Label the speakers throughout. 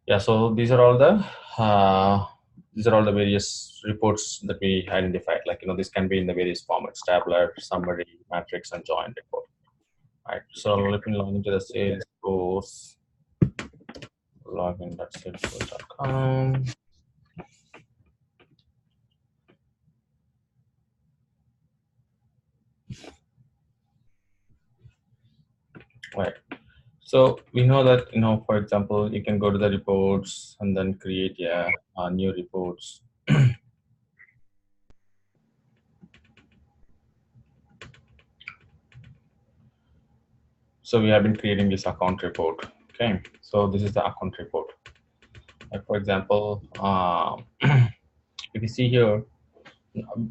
Speaker 1: Yeah, so these are all the various reports that we identified. Like, this can be in the various formats: tabular, summary, matrix, and joint report. Right. So let me log into the Salesforce. Login.salesforce.com. Right. So we know that, for example, you can go to the reports and then create new reports. So we have been creating this account report. Okay. So this is the account report. Like, for example, if you see here,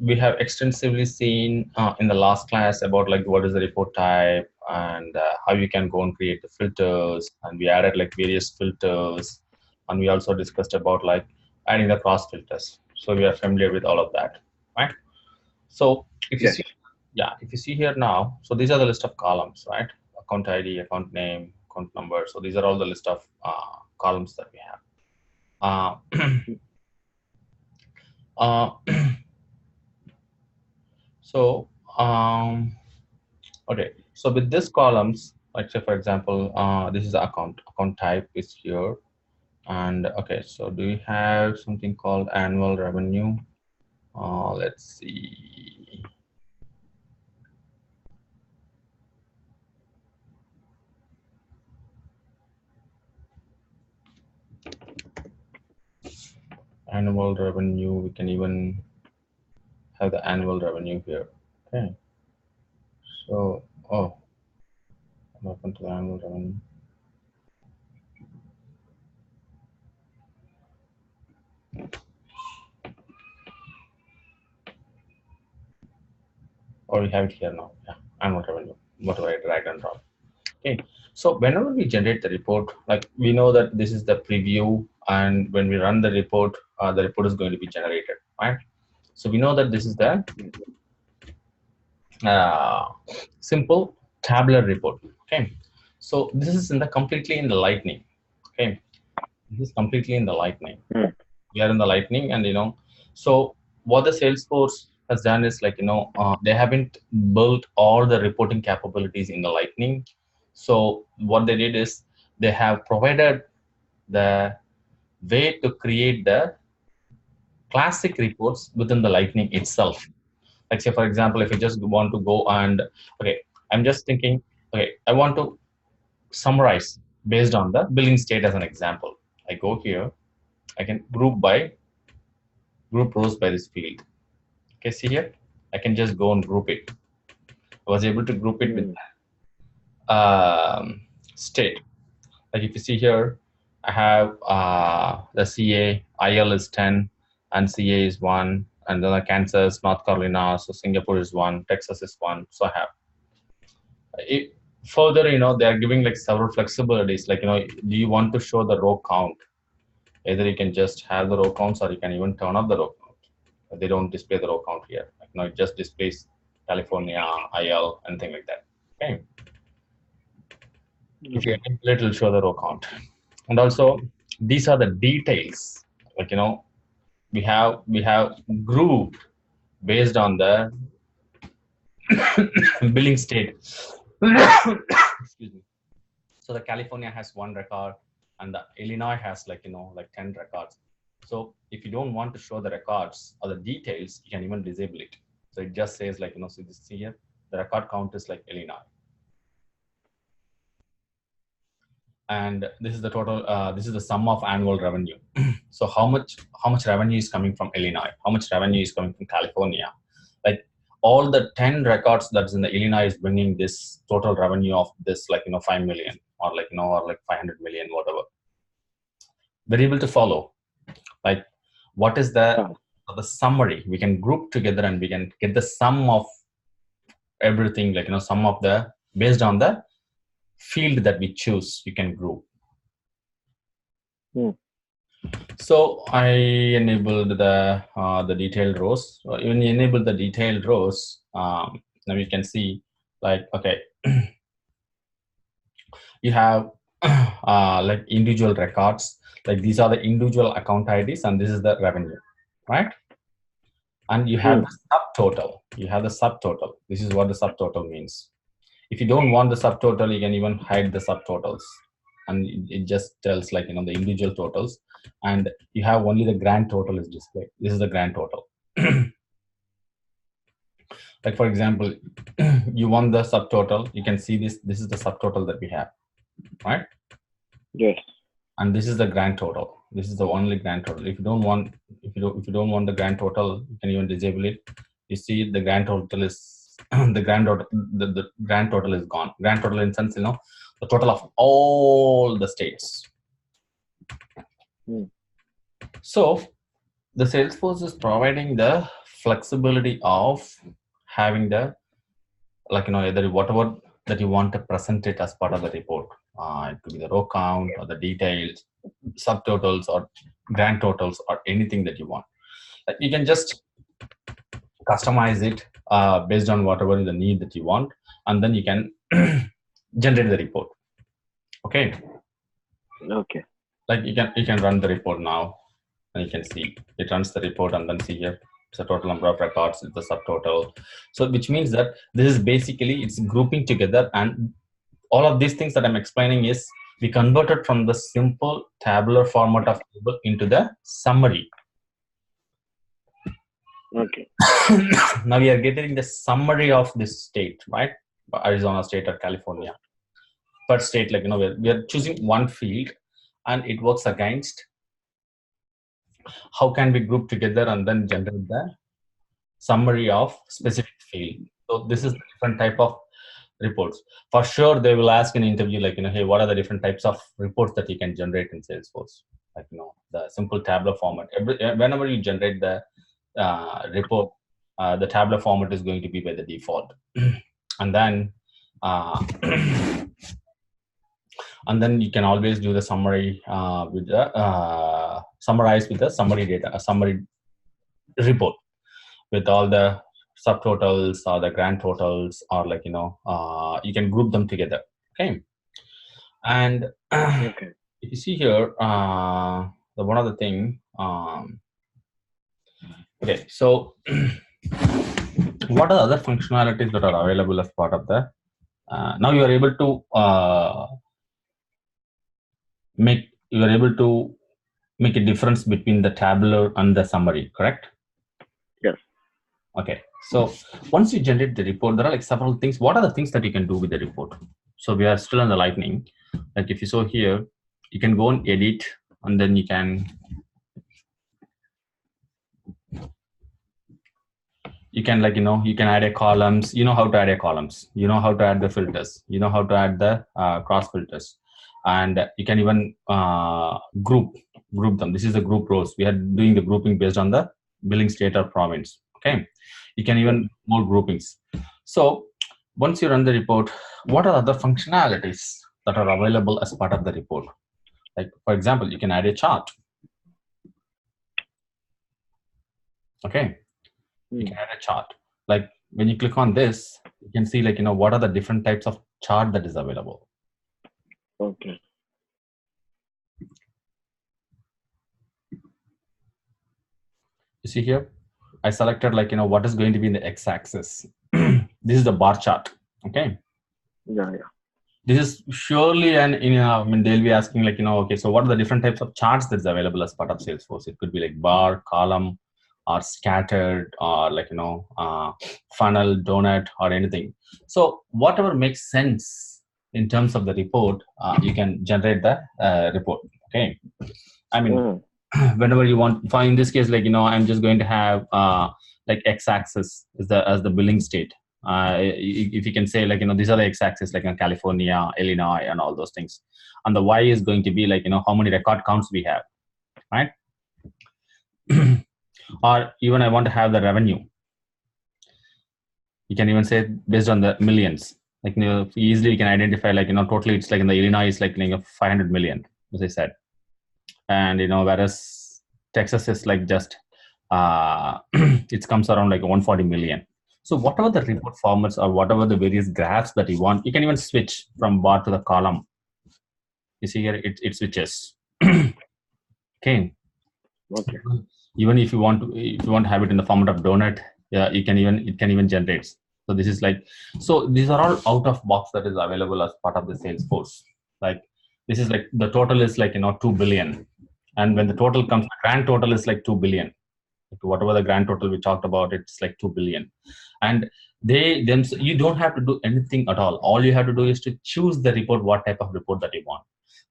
Speaker 1: we have extensively seen in the last class about like what is the report type and how you can go and create the filters, and we added like various filters, and we also discussed about like adding the cross filters. So we are familiar with all of that, right? So if you
Speaker 2: Yes.
Speaker 1: see, yeah, if you see here now, so these are the list of columns, right? Account ID, account name, account number. So these are all the list of columns that we have. Uh, so okay, so with these columns, like say for example, this is the account type is here, and okay, so do we have something called annual revenue? Let's see. Annual revenue, we can even have the annual revenue here. Okay, so what happened to the annual revenue? Or we have it here now. Yeah, annual revenue. What do I drag and drop? Okay, so whenever we generate the report, like we know that this is the preview, and when we run the report is going to be generated, right? So we know that this is the uh, simple tabular report. Okay, so this is in the completely in the Lightning. Okay, this is completely in the Lightning.
Speaker 2: Mm.
Speaker 1: We are in the Lightning, and so what the Salesforce has done is like they haven't built all the reporting capabilities in the Lightning. So what they did is they have provided the way to create the classic reports within the Lightning itself. Like say for example, if you just want to go and okay, I'm just thinking, okay, I want to summarize based on the billing state as an example. I go here, I can group rows by this field. Okay, see here, I can just go and group it. I was able to group it with
Speaker 2: Mm.
Speaker 1: state. Like if you see here, I have the CA, IL is 10, and CA is 1, and then Kansas, North Carolina, so Singapore is 1, Texas is 1. So I have it. Further, they are giving like several flexibilities. Like, do you want to show the row count? Either you can just have the row counts, or you can even turn off the row count. They don't display the row count here. Like, it just displays California, IL, anything like that. Okay. If you
Speaker 2: Okay.
Speaker 1: enable it will show the row count. And also, these are the details. Like, we have grouped based on the billing state. Excuse me. So the California has 1 record, and the Illinois has like 10 records. So if you don't want to show the records or the details, you can even disable it. So it just says like so this here, the record count is like Illinois, and this is the total. This is the sum of annual revenue. So how much revenue is coming from Illinois? How much revenue is coming from California? Like all the 10 records that's in the Illinois is bringing this total revenue of this 5 million, or or like 500 million, whatever. We're able to follow like what is
Speaker 2: Ah.
Speaker 1: the summary. We can group together and we can get the sum of everything, like sum of the based on the field that we choose. You can group.
Speaker 2: Mm.
Speaker 1: So I enabled the detailed rows. So when you enable the detailed rows, now you can see like okay, you have like individual records, like these are the individual account IDs and this is the revenue, right? And you have the subtotal. You have the subtotal. This is what the subtotal means. If you don't want the subtotal, you can even hide the subtotals, and it just tells like the individual totals, and you have only the grand total is displayed. This is the grand total. Like for example, you want the subtotal. You can see this. This is the subtotal that we have, right?
Speaker 2: Yes.
Speaker 1: And this is the grand total. This is the only grand total. If you don't want, if you don't want the grand total, you can even disable it. You see the grand total is the grand total. The grand total is gone. Grand total in sense, the total of all the states. So the Salesforce is providing the flexibility of having the either whatever that you want to present it as part of the report. It could be the row count or the details, subtotals or grand totals or anything that you want. You can just customize it based on whatever is the need that you want, and then you can generate the report. Okay. Like you can run the report now, and you can see it runs the report, and then see here it's the total number of records, it's the subtotal. So which means that this is basically it's grouping together, and all of these things that I'm explaining is we converted from the simple tabular format of table into the summary.
Speaker 2: Okay.
Speaker 1: Now we are getting the summary of this state, right? Arizona state or California. Per state, like we are choosing one field, and it works against how can we group together and then generate the summary of specific field. So this is the different type of reports. For sure, they will ask in interview like hey, what are the different types of reports that you can generate in Salesforce? Like the simple tabular format. Whenever you generate the report, the tabular format is going to be by the default, and then and then you can always do the summary with the summarize with the summary data, a summary report with all the subtotals or the grand totals, or like you can group them together. Okay. And
Speaker 2: Okay.
Speaker 1: if you see here, the one other thing. Okay, so what are the other functionalities that are available as part of the? Now you are able to make a difference between the tabular and the summary, correct?
Speaker 2: Yes.
Speaker 1: Okay, so once you generate the report, there are like several things. What are the things that you can do with the report? So we are still in the lightning. Like if you saw here, you can go and edit, and then you can like you can add a columns. You know how to add a columns. You know how to add the filters. You know how to add the cross filters, and you can even group them. This is the group rows. We are doing the grouping based on the billing state or province. Okay, you can even more groupings. So once you run the report, what are other functionalities that are available as part of the report? Like for example, you can add a chart. Okay, you can add a chart. Like when you click on this, you can see like what are the different types of chart that is available.
Speaker 2: Okay.
Speaker 1: You see here, I selected like what is going to be in the x-axis. This is the bar chart. Okay.
Speaker 2: Yeah.
Speaker 1: This is surely I mean they'll be asking like okay, so what are the different types of charts that's available as part of Salesforce? It could be like bar, column, or scattered, or like funnel, donut, or anything. So whatever makes sense in terms of the report, you can generate the report. Okay, I mean whenever you want. For in this case, like I'm just going to have like x-axis is as the billing state. If you can say like these are the x-axis like California, Illinois, and all those things, and the y is going to be like how many record counts we have, right? Or even I want to have the revenue. You can even say based on the millions. Like easily you can identify like totally it's like in the Illinois is like 500 million, as I said, and whereas Texas is like just it comes around like 140 million. So whatever the report formats or whatever the various graphs that you want, you can even switch from bar to the column. You see here, it switches. Okay.
Speaker 2: Okay.
Speaker 1: Even if you want to have it in the format of donut, yeah, it can even generate. So this is like, so these are all out of box that is available as part of the Salesforce. Like this is like the total is like 2 billion, and when the total comes, the grand total is like 2 billion. Whatever the grand total we talked about, it's like 2 billion. And they them you don't have to do anything at all you have to do is to choose the report, what type of report that you want.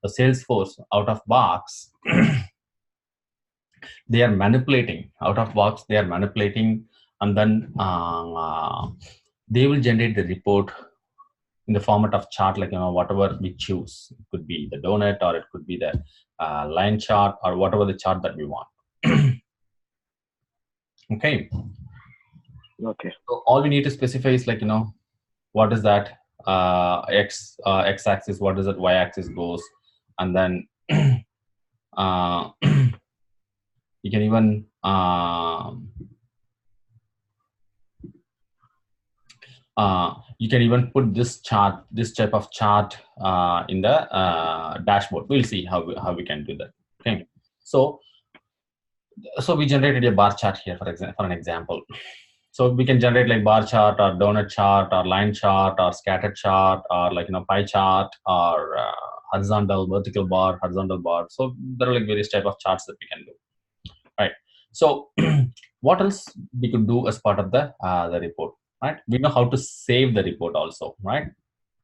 Speaker 1: The Salesforce out of box, they are manipulating out of box, they are manipulating, and then they will generate the report in the format of chart, like whatever we choose. It could be the donut, or it could be the line chart, or whatever the chart that we want. Okay.
Speaker 2: Okay.
Speaker 1: So all we need to specify is like what is that x axis, what is that y axis goes, and then uh, you can even you can even put this chart, this type of chart in the dashboard. We'll see how we can do that. Okay. So we generated a bar chart here, for an example. So we can generate like bar chart, or donut chart, or line chart, or scattered chart, or like pie chart, or horizontal, vertical bar, horizontal bar. So there are like various type of charts that we can do, right? So what else we could do as part of the report, right? We know how to save the report also, right?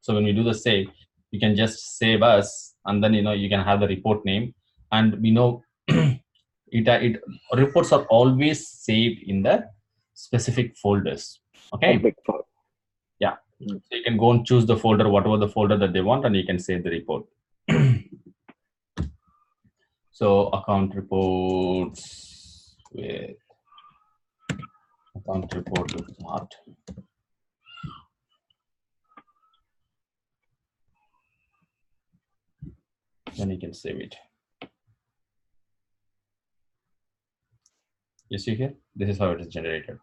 Speaker 1: So when we do the save, you can just save us, and then you can have the report name, and we know it reports are always saved in the specific folders.
Speaker 2: A
Speaker 1: Okay.
Speaker 2: big four.
Speaker 1: Yeah.
Speaker 2: Mm.
Speaker 1: So you can go and choose the folder, whatever the folder that they want, and you can save the report. So account reports with account report with chart. Then you can save it. You see here, this is how it is generated,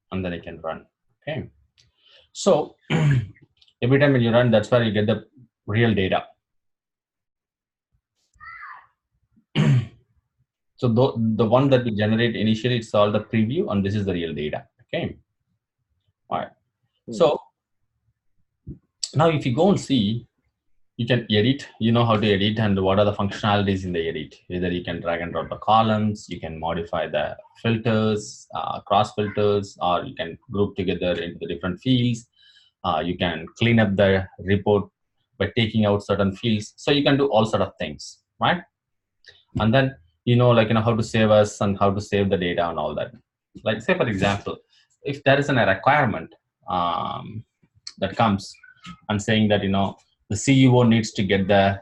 Speaker 1: and then you can run. Okay. So every time when you run, that's where you get the real data. So the one that we generate initially, it's all the preview, and this is the real data. Okay. All right.
Speaker 2: Mm.
Speaker 1: So now if you go and see, you can edit, you know how to edit and what are the functionalities in the edit. Either you can drag and drop the columns, you can modify the filters, cross filters, or you can group together into the different fields. You can clean up the report by taking out certain fields. So you can do all sort of things, right? And then how to save us and how to save the data and all that. Like say for example, if there is a requirement that comes and saying that the CEO needs to get the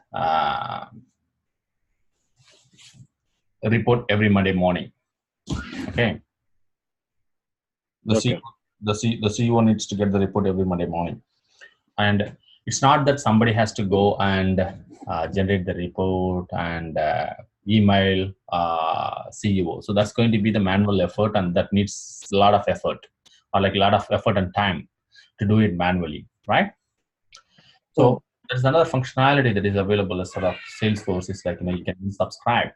Speaker 1: report every Monday morning. Okay, the CEO,
Speaker 2: Okay.
Speaker 1: the CEO needs to get the report every Monday morning, and it's not that somebody has to go and generate the report and email CEO. So that's going to be the manual effort, and that needs a lot of effort, or like a lot of effort and time to do it manually, right?
Speaker 2: Mm.
Speaker 1: So there's another functionality that is available as sort of Salesforce. Is like you can subscribe.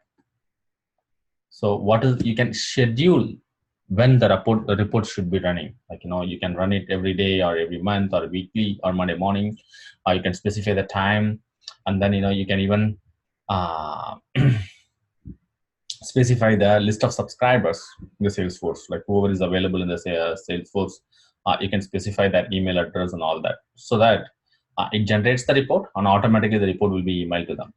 Speaker 1: So what is, you can schedule when the report should be running. Like you can run it every day, or every month, or weekly, or Monday morning, or you can specify the time, and then you can even uh, specify the list of subscribers in the Salesforce, like whoever is available in the Salesforce. You can specify that email address and all that, so that it generates the report, and automatically the report will be emailed to them.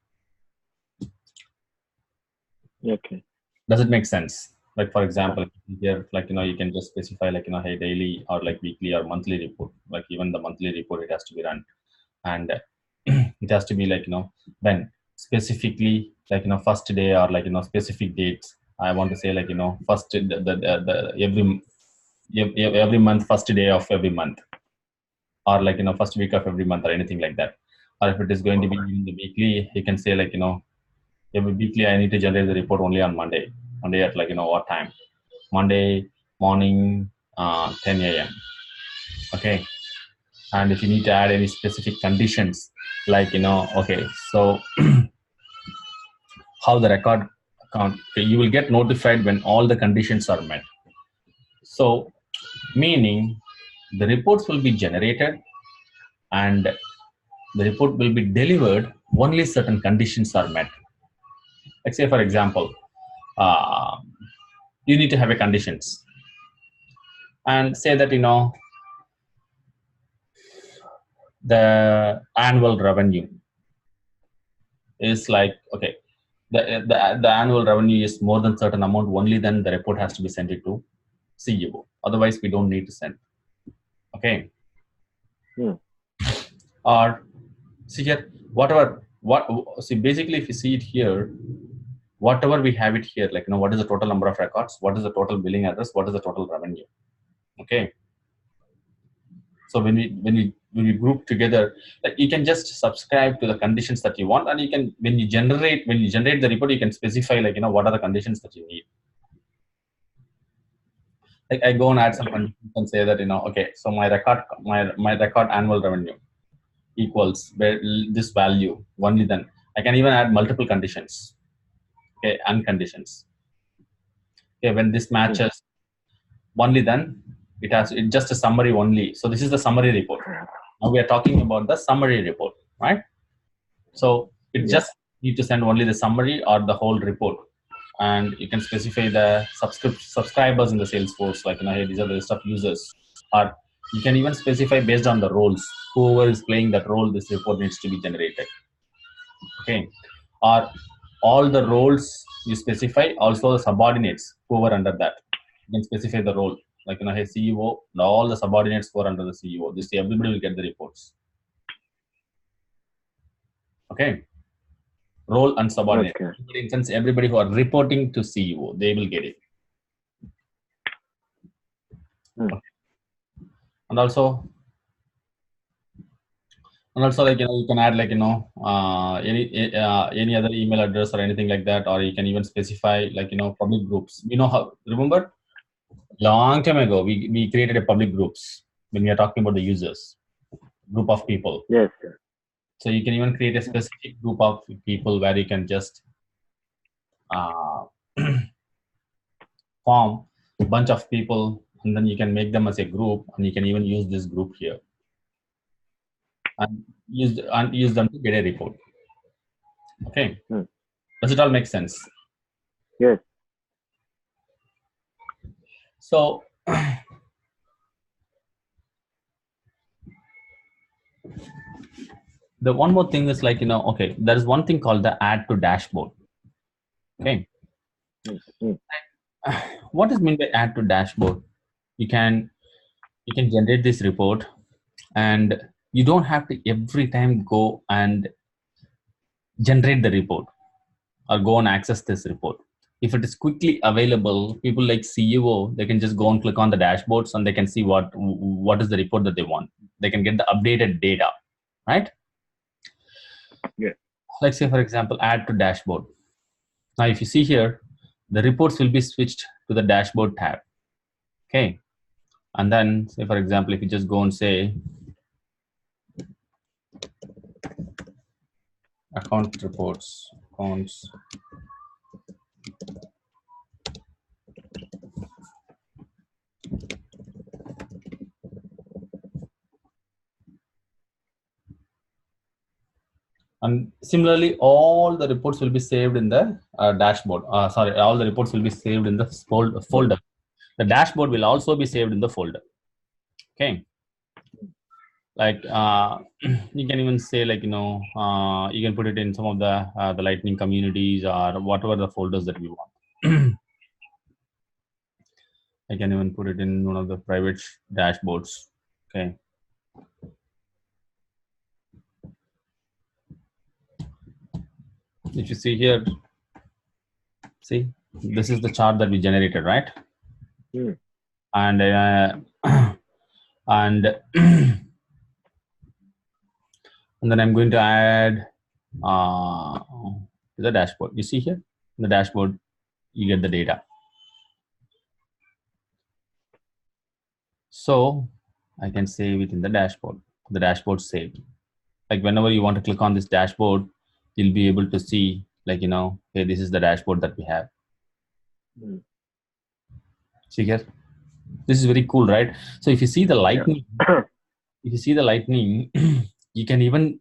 Speaker 2: Okay.
Speaker 1: Does it make sense? Like for example, here, like you can just specify like hey, daily, or like weekly, or monthly report. Like even the monthly report, it has to be run, and it has to be like when specifically, like first day, or like specific dates. I want to say like first the every month, first day of every month, or like first week of every month, or anything like that. Or if it is going to be in the weekly, you can say like every weekly I need to generate the report only on Monday. Monday at like what time? Monday morning, 10 a.m. Okay. And if you need to add any specific conditions, like okay, so how the record account, okay, you will get notified when all the conditions are met. So meaning the reports will be generated and the report will be delivered only certain conditions are met. Like say for example, uh, you need to have a conditions and say that the annual revenue is like, okay, the annual revenue is more than certain amount, only then the report has to be sent it to CEO. Otherwise, we don't need to send. Okay.
Speaker 2: Hmm.
Speaker 1: Or see here, whatever what see basically if you see it here, whatever we have it here, like what is the total number of records, what is the total billing address, what is the total revenue. Okay. So when we group together, like you can just subscribe to the conditions that you want, and you can when you generate the report, you can specify like what are the conditions that you need. Like I go and add some
Speaker 2: Okay.
Speaker 1: conditions and say that okay, so my record annual revenue equals this value, only then I can even add multiple conditions, okay, and conditions. Okay, when this
Speaker 2: Hmm.
Speaker 1: matches, only then it just a summary only. So this is the summary report. Now we are talking about the summary report, right? So it
Speaker 2: Yeah.
Speaker 1: just need to send only the summary or the whole report, and you can specify the subscribers in the Salesforce, like hey, these are the list of users, or you can even specify based on the roles, whoever is playing that role, this report needs to be generated. Okay. Or all the roles you specify, also the subordinates whoever under that, you can specify the role, like hey, CEO, all the subordinates who are under the CEO, this everybody will get the reports. Okay. Role and subordinate,
Speaker 2: Okay.
Speaker 1: for instance, everybody who are reporting to CEO, they will get it.
Speaker 2: Hmm.
Speaker 1: And also like you can add like any other email address or anything like that, or you can even specify like public groups. How, remember long time ago we created a public groups when we are talking about the users, group of people.
Speaker 2: Yes, sir.
Speaker 1: So you can even create a specific group of people where you can just uh, form a bunch of people, and then you can make them as a group, and you can even use this group here and use them to get a report. Okay.
Speaker 2: Hmm.
Speaker 1: Does it all make sense?
Speaker 2: Yes.
Speaker 1: So the one more thing is like okay, there is one thing called the add to dashboard. Okay.
Speaker 2: Hmm. Hmm.
Speaker 1: What is meant by add to dashboard? You can generate this report, and you don't have to every time go and generate the report or go and access this report. If it is quickly available, people like CEO, they can just go and click on the dashboards and they can see what is the report that they want. They can get the updated data, right?
Speaker 2: Yeah.
Speaker 1: Like say for example, add to dashboard. Now if you see here, the reports will be switched to the dashboard tab. Okay. And then say for example, if you just go and say account reports, accounts, and similarly all the reports will be saved in the dashboard. Sorry, all the reports will be saved in the folder. The dashboard will also be saved in the folder. Okay. Like you can even say like you can put it in some of the lightning communities or whatever the folders that we want. I can even put it in one of the private dashboards. Okay. If you see here, see, this is the chart that we generated, right?
Speaker 2: Hmm.
Speaker 1: And and and then I'm going to add to the dashboard. You see here, in the dashboard, you get the data. So I can save it in the dashboard. the dashboard saved. Like whenever you want to click on this dashboard, you'll be able to see, like, hey, this is the dashboard that we have.
Speaker 2: Mm.
Speaker 1: See here, this is very cool, right? So if you see the
Speaker 2: Yeah.
Speaker 1: lightning, you can even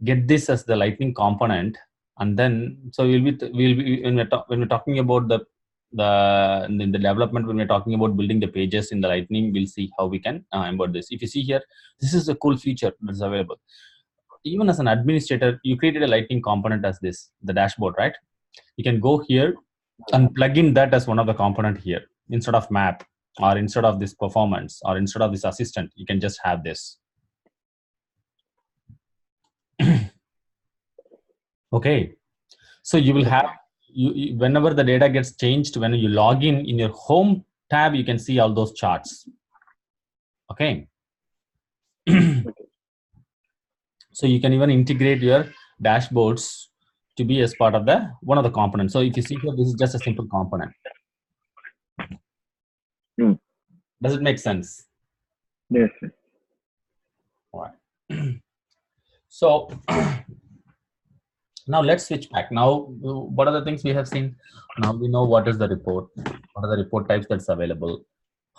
Speaker 1: get this as the lightning component. And then so we'll be when we're talking about in the development, when we're talking about building the pages in the lightning, we'll see how we can embed this. If you see here, this is a cool feature that's available. Even as an administrator, you created a lightning component as this, the dashboard, right? You can go here and plug in that as one of the component here. Instead of map, or instead of this performance, or instead of this assistant, you can just have this. Okay, so you will have, whenever the data gets changed, when you log in your home tab, you can see all those charts. Okay. So you can even integrate your dashboards to be as part of the one of the components. So if you see here, this is just a simple component.
Speaker 2: Mm.
Speaker 1: Does it make sense?
Speaker 2: Yes.
Speaker 1: All right. So now let's switch back. Now, what are the things we have seen? Now we know what is the report, what are the report types that's available,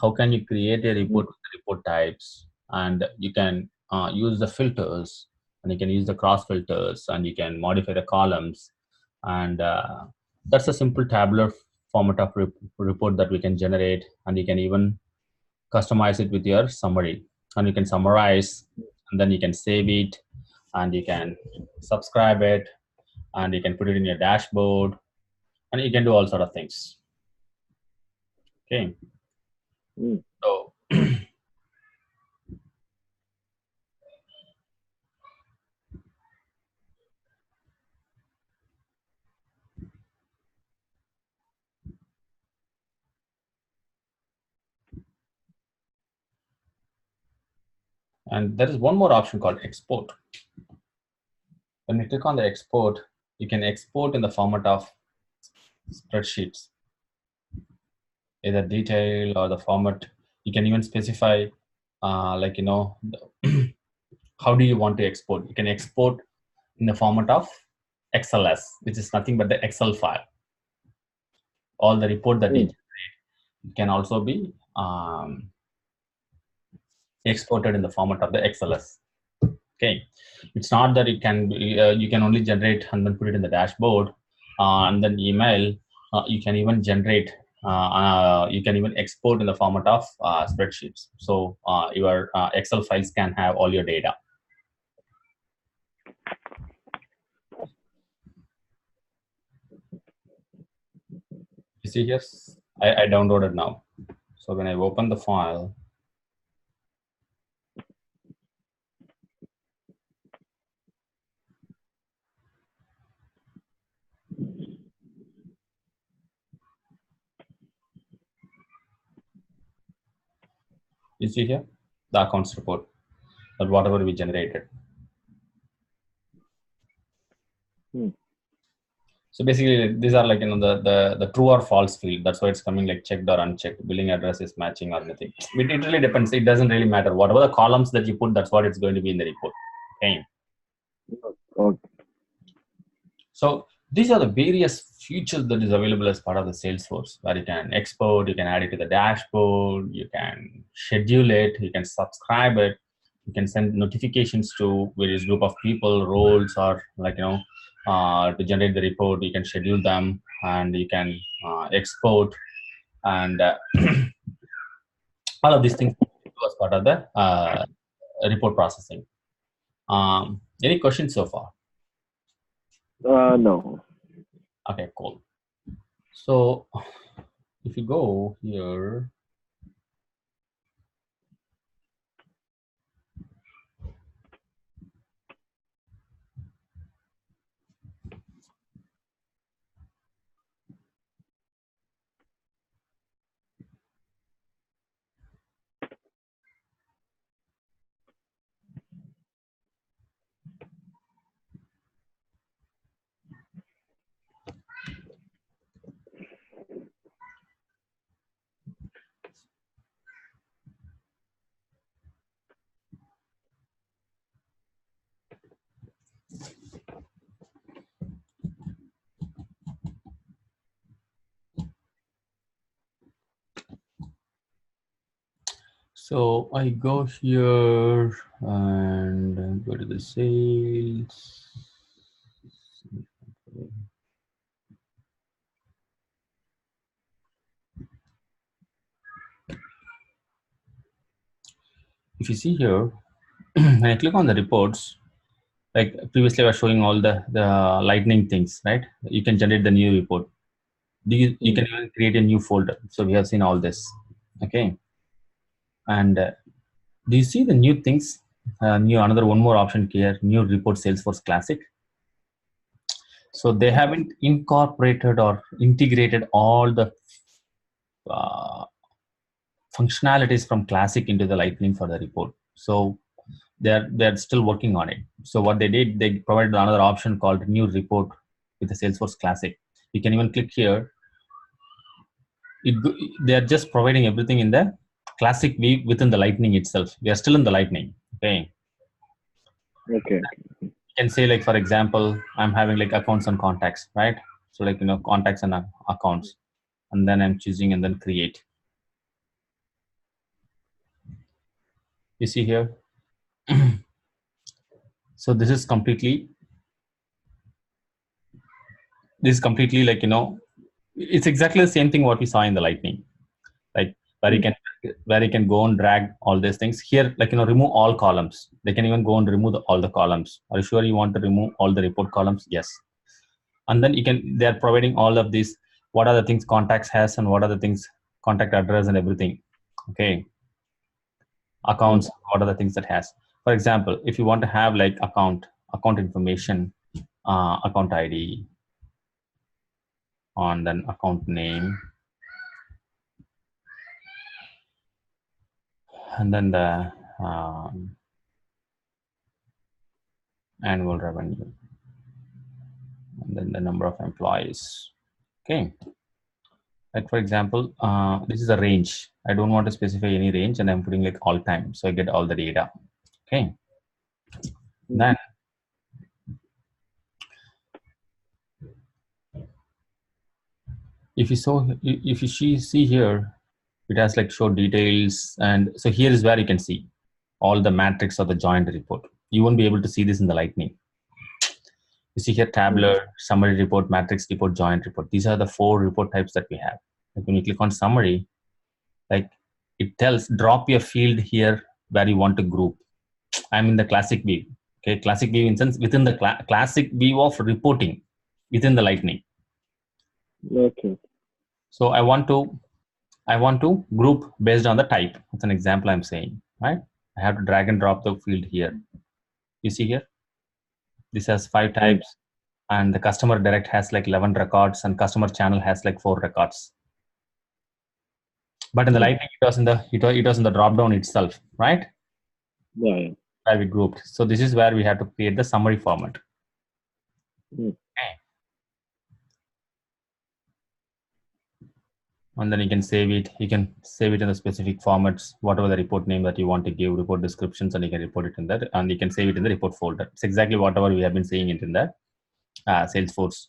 Speaker 1: how can you create a report with the report types, and you can use the filters, and you can use the cross filters, and you can modify the columns, and that's a simple tabular format of report that we can generate, and you can even customize it with your summary, and you can summarize, and then you can save it, and you can subscribe it, and you can put it in your dashboard, and you can do all sort of things. Okay.
Speaker 2: Mm.
Speaker 1: So and there is one more option called export. When you click on the export, you can export in the format of spreadsheets, either detail or the format. You can even specify, like, how do you want to export. You can export in the format of XLS, which is nothing but the Excel file. All the report that you
Speaker 2: Mm.
Speaker 1: generate can also be exported in the format of the XLS. Okay, it's not that it can be, you can only generate and then put it in the dashboard, and then email. You can even generate. You can even export in the format of spreadsheets. So your Excel files can have all your data. You see here, I downloaded now. So when I open the file, you see here the accounts report, that whatever we generated.
Speaker 2: Mm.
Speaker 1: So basically, these are like, the true or false field. That's why it's coming like checked or unchecked. Billing address is matching or anything. It really depends. It doesn't really matter. Whatever the columns that you put, that's what it's going to be in the report. Okay.
Speaker 2: Okay.
Speaker 1: So these are the various features that is available as part of the Salesforce, where you can export, you can add it to the dashboard, you can schedule it, you can subscribe it, you can send notifications to various group of people, roles, or like, to generate the report, you can schedule them, and you can export, and all of these things as part of the report processing. Any questions so far?
Speaker 2: No.
Speaker 1: Okay, cool. So if you go here, So I go here and go to the sales. If you see here, when I click on the reports, like previously I was showing all the lightning things, right? You can generate the new report. You
Speaker 2: mm,
Speaker 1: can even create a new folder. So we have seen all this. Okay. And do you see the new things? New another one more option here, new report Salesforce Classic. So they haven't incorporated or integrated all the uh, functionalities from Classic into the Lightning for the report. So they're still working on it. So what they did, they provided another option called new report with the Salesforce Classic. You can even click here. They are just providing everything in the Classic view within the Lightning itself. We are still in the Lightning. Okay.
Speaker 2: okay,
Speaker 1: You can say, like, for example, I'm having like accounts and contacts, right? So like, contacts and accounts, and then I'm choosing and then create. You see here. So this is completely like, it's exactly the same thing what we saw in the Lightning, like where you
Speaker 2: mm,
Speaker 1: can where you can go and drag all these things here, like, remove all columns. They can even go and remove all the columns. Are you sure you want to remove all the report columns? Yes. And then they're providing all of these, what are the things contacts has and what are the things contact address and everything. Okay.
Speaker 2: mm,
Speaker 1: Accounts, what are the things that has. For example, if you want to have like account information, account ID, and then account name, and then the annual revenue, and then the number of employees. Okay. Like, for example, this is a range. I don't want to specify any range, and I'm putting like all time, so I get all the data. Okay.
Speaker 2: mm,
Speaker 1: Then if you see here, it has like show details, and so here is where you can see all the matrix of the joint report. You won't be able to see this in the Lightning. You see here
Speaker 2: mm,
Speaker 1: tabular, summary report, matrix report, joint report. These are the 4 report types that we have. Like when you click on summary, like it tells drop your field here where you want to group. I'm in the classic view. Okay, classic view instance within the classic view of reporting within the Lightning.
Speaker 2: okay,
Speaker 1: So I want to group based on the type. It's an example I'm saying, right? I have to drag and drop the field here. You see here, this has 5
Speaker 2: mm,
Speaker 1: types, and the customer direct has like 11 records, and customer channel has like 4 records. But in the
Speaker 2: mm,
Speaker 1: Lightning, it was in the drop down itself, right?
Speaker 2: yeah, yeah,
Speaker 1: Where we grouped. So this is where we have to create the summary format.
Speaker 2: mm,
Speaker 1: Okay. And then you can save it. You can save it in the specific formats, whatever the report name that you want to give, report descriptions, and you can report it in there, and you can save it in the report folder. It's exactly whatever we have been seeing it in the Salesforce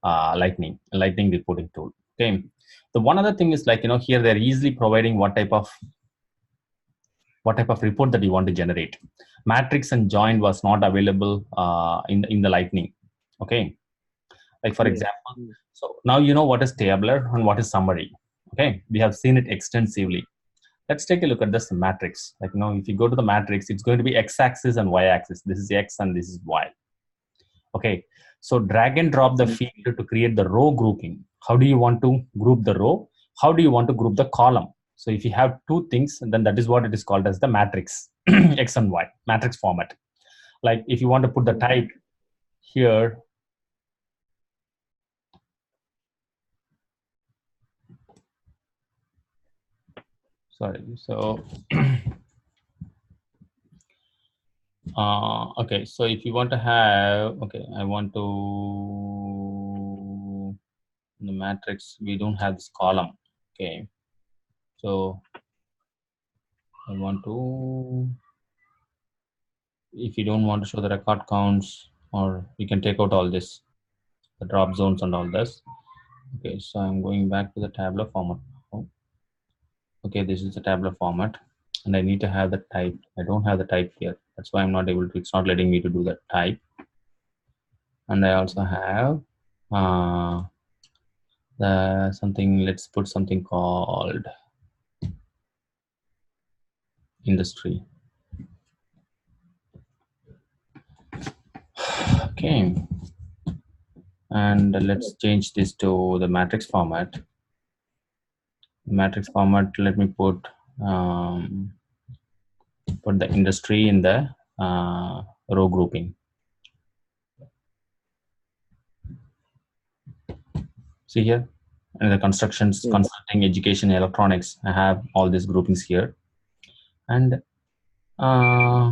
Speaker 1: Lightning reporting tool. Okay. The one other thing is, like, here they're easily providing what type of report that you want to generate. Matrix and join was not available in the Lightning. Okay. Like, for
Speaker 2: yes,
Speaker 1: example,
Speaker 2: mm,
Speaker 1: so now you know what is tabular and what is summary. Okay, we have seen it extensively. Let's take a look at this matrix. Like, if you go to the matrix, it's going to be x-axis and y-axis. This is x and this is y. Okay, so drag and drop the
Speaker 2: mm,
Speaker 1: field to create the row grouping. How do you want to group the row? How do you want to group the column? So if you have 2 things, then that is what it is called as the matrix, x and y matrix format. Like if you want to put the
Speaker 2: mm,
Speaker 1: type here, sorry, so okay, so if you want to have, okay, I want to, the matrix, we don't have this column. Okay, so I want to, if you don't want to show the record counts, or you can take out all this, the drop zones and all this. Okay, so I'm going back to the tabular format. Okay, this is the tabular format. and I need to have the type. I don't have the type here. That's why I'm not able to, it's not letting me to do that type. And I also have the something, let's put something called industry. Okay. And let's change this to the matrix format. Matrix format, let me put the industry in the row grouping. See here, and the constructions, consulting, education, electronics, I have all these groupings here. And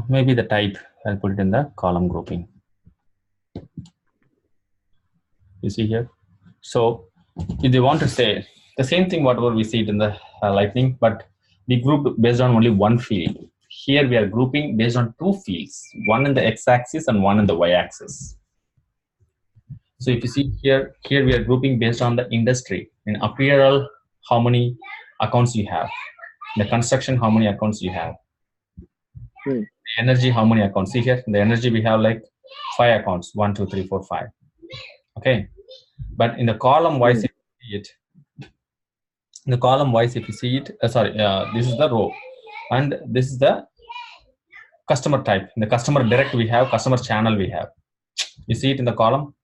Speaker 1: maybe the type, I'll put it in the column grouping. You see here. So if they want to say the same thing, whatever we see it in the lightning, but we grouped based on only one field. Here we are grouping based on two fields, one in the x-axis and one in the y-axis. So if you see here we are grouping based on the industry. In apparel, how many accounts you have. In the construction, how many accounts you have. The energy, how many accounts. See here, in the energy we have like 5 accounts, 1, 2, 3, 4, 5. Okay. But in the column wise, if you see it, in the column wise, if you see it, this is the row, and this is the customer type. In the customer direct, we have customer channel. We have. You see it in the column.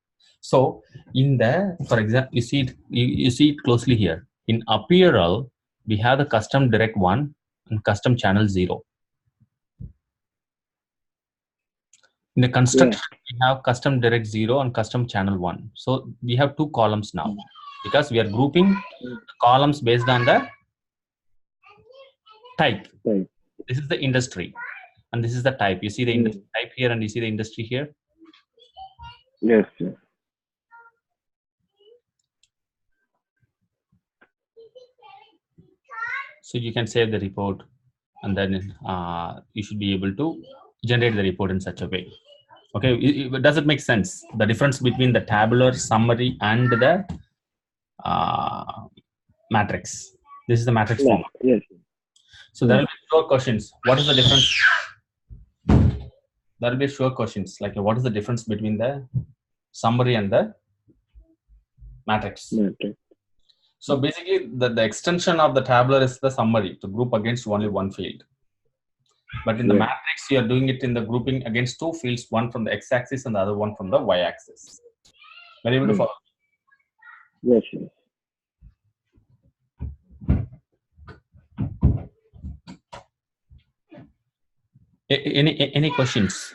Speaker 1: So in the, for example, you see it. You see it closely here. In apparel, we have the custom direct 1 and custom channel 0. In the construction, we have custom direct 0 and custom channel 1. So we have 2 columns now because we are grouping the columns based on the type. This is the industry and this is the type. You see the industry type here and you see the industry here.
Speaker 2: Yes.
Speaker 1: So you can save the report and then you should be able to generate the report in such a way. Okay, does it make sense? The difference between the tabular, summary, and the matrix. This is the matrix format.
Speaker 2: Yes.
Speaker 1: So there will be sure questions. What is the difference? There will be sure questions like what is the difference between the summary and the matrix? So basically, the extension of the tabular is the summary to group against only one field. But in the matrix, you are doing it in the grouping against 2 fields, one from the x-axis and the other one from the y-axis. Are you able to follow?
Speaker 2: Yes.
Speaker 1: Any questions?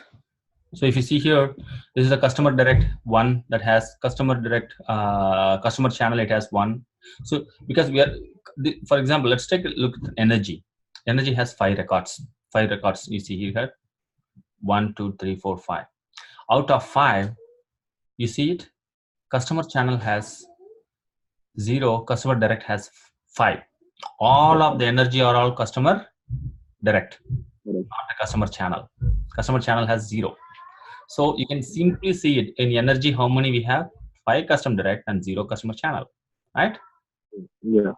Speaker 1: So if you see here, this is a customer direct 1 that has customer direct customer channel. It has 1. So because we are, for example, let's take a look at energy. Energy has 5 records. 5 records you see here. 1, 2, 3, 4, 5. Out of 5, you see it. Customer channel has 0. Customer direct has 5. All of the energy are all customer direct, not the customer channel. Customer channel has 0. So you can simply see it in energy. How many we have? 5 custom direct and 0 customer channel, right?
Speaker 2: Yeah.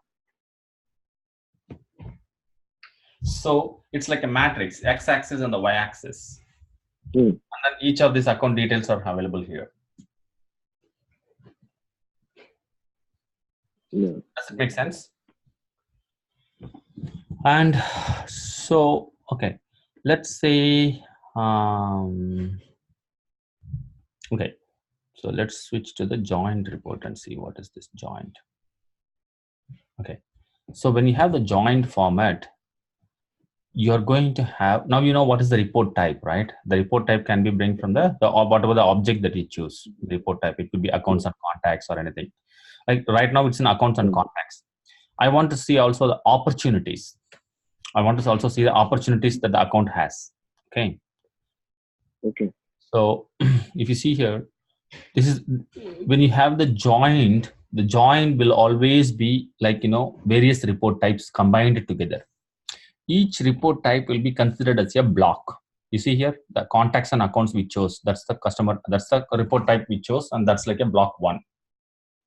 Speaker 1: So it's like a matrix, x-axis and the y-axis. And then each of these account details are available here. Does it make sense? And so, okay, let's say, okay, so let's switch to the joint report and see what is this joint. Okay, so when you have the joint format, you're going to have, now you know what is the report type, right? The report type can be bring from the or whatever the object that you choose, the report type. It could be accounts and contacts or anything. Like right now it's in accounts and contacts. I want to see also the opportunities. I want to also see the opportunities that the account has. Okay. So if you see here, this is when you have the joint will always be like, various report types combined together. Each report type will be considered as a block. You see here, the contacts and accounts we chose, that's the customer, that's the report type we chose, and that's like a block 1,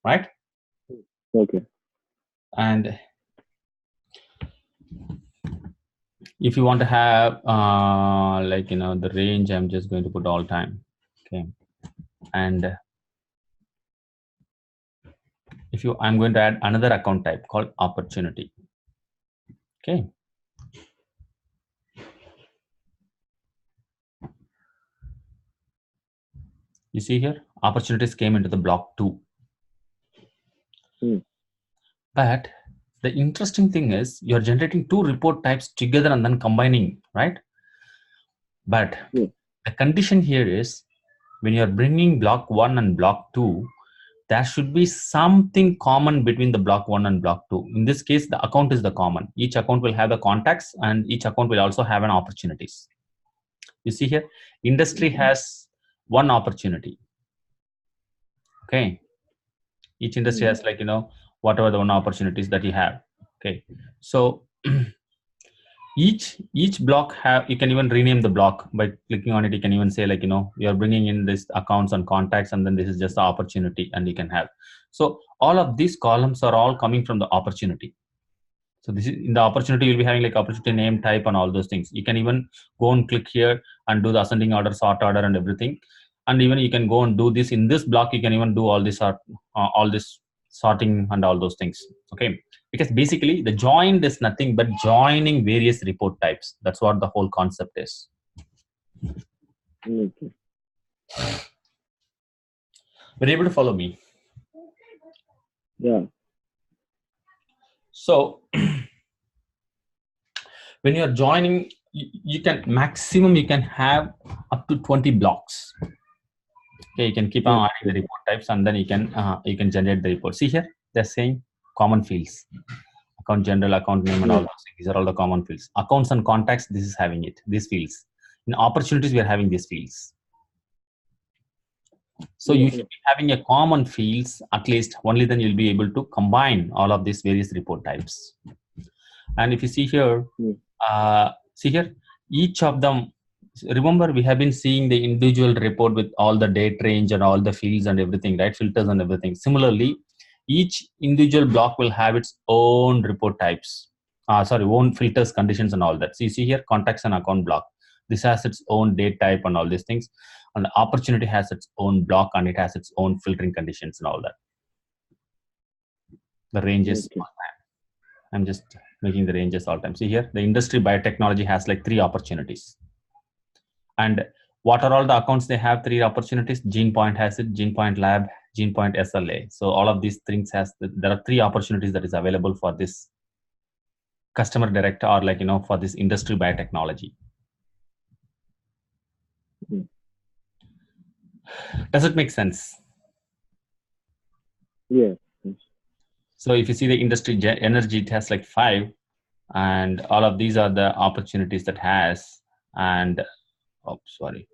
Speaker 1: right?
Speaker 2: Okay.
Speaker 1: And If you want to have like the range, I'm just going to put all time. Okay. And if you, I'm going to add another account type called opportunity. Okay. You see here, opportunities came into the block 2. But the interesting thing is you're generating 2 report types together and then combining, right? But the condition here is when you're bringing block 1 and block 2, there should be something common between the block 1 and block 2. In this case, the account is the common. Each account will have the contacts and each account will also have an opportunities. You see here, industry has one opportunity. Okay. Each industry has like, whatever the one opportunities that you have. Okay. So each block have, you can even rename the block by clicking on it. You can even say like, you're bringing in this accounts and contacts, and then this is just the opportunity, and you can have. So all of these columns are all coming from the opportunity. So this is in the opportunity, you'll be having like opportunity name, type, and all those things. You can even go and click here and do the ascending order, sort order, and everything. And even you can go and do this in this block. You can even do all this all this sorting and all those things. Okay, because basically the joined is nothing but joining various report types. That's what the whole concept is. Were you able to follow me?
Speaker 2: Yeah.
Speaker 1: So when you're joining, you can maximum you can have up to 20 blocks. Okay, you can keep on adding the report types, and then you can generate the report. See here, they're saying common fields, account general, account name, and all those things. These are all the common fields. Accounts and contacts, this is having it, these fields. In opportunities, we are having these fields. So you should be having a common fields, at least only then you'll be able to combine all of these various report types. And if you see here, each of them, remember we have been seeing the individual report with all the date range and all the fields and everything, right? Filters and everything. Similarly, each individual block will have its own report types. Own filters, conditions, and all that. So you see here, contacts and account block. This has its own date type and all these things. And the opportunity has its own block and it has its own filtering conditions and all that. The ranges. I'm just making the ranges all time. See here, the industry biotechnology has like 3 opportunities. And what are all the accounts they have? 3 opportunities. GenePoint has it, GenePoint Lab, GenePoint SLA. So all of these things there are 3 opportunities that is available for this customer direct or like, for this industry biotechnology. Does it make sense?
Speaker 2: Yeah.
Speaker 1: So if you see the industry energy, it has like 5, and all of these are the opportunities that has. And sorry.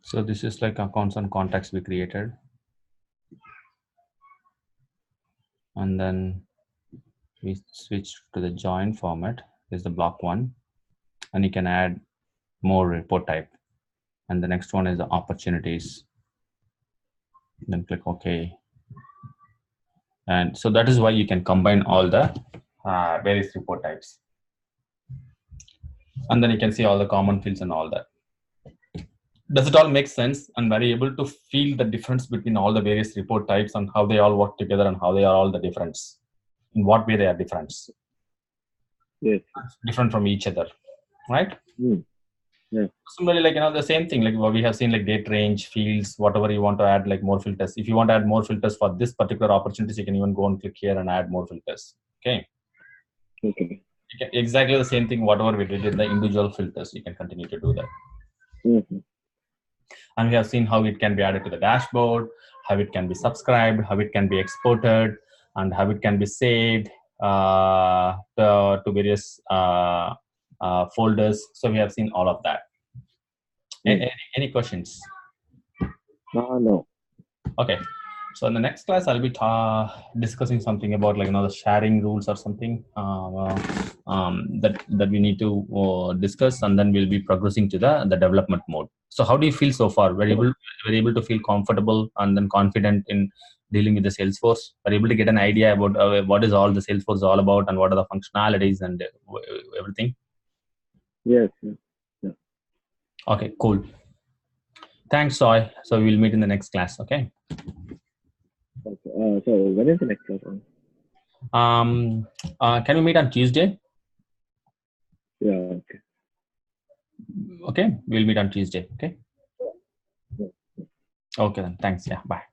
Speaker 1: So this is like accounts and contacts we created. And then we switch to the join format. This is the block 1. And you can add more report type. And the next one is the opportunities. Then click OK. And so that is why you can combine all the various report types. And then you can see all the common fields and all that. Does it all make sense? And were you able to feel the difference between all the various report types and how they all work together and how they are all the difference? In what way they are different?
Speaker 2: Yes.
Speaker 1: Different from each other, right?
Speaker 2: Yeah.
Speaker 1: Similarly, like, the same thing, like what we have seen, like date range, fields, whatever you want to add, like more filters. If you want to add more filters for this particular opportunities, you can even go and click here and add more filters. Okay.
Speaker 2: Okay.
Speaker 1: Exactly the same thing, whatever we did in the individual filters, you can continue to do that. And we have seen how it can be added to the dashboard, how it can be subscribed, how it can be exported, and how it can be saved to various folders. So we have seen all of that. Any questions?
Speaker 2: No.
Speaker 1: Okay. So in the next class, I'll be discussing something about the sharing rules or something that we need to discuss, and then we'll be progressing to the development mode. So how do you feel so far? Were you able to feel comfortable and then confident in dealing with the Salesforce? Were you able to get an idea about what is all the Salesforce all about and what are the functionalities and everything?
Speaker 2: Yes. Yes. Yeah.
Speaker 1: Okay, cool. Thanks, Soy. So we'll meet in the next class. Okay.
Speaker 2: Okay. So when is the next class on?
Speaker 1: Can we meet on Tuesday?
Speaker 2: Yeah. Okay.
Speaker 1: Okay, we'll meet on Tuesday. Okay.
Speaker 2: Yeah.
Speaker 1: Okay then. Thanks. Yeah. Bye.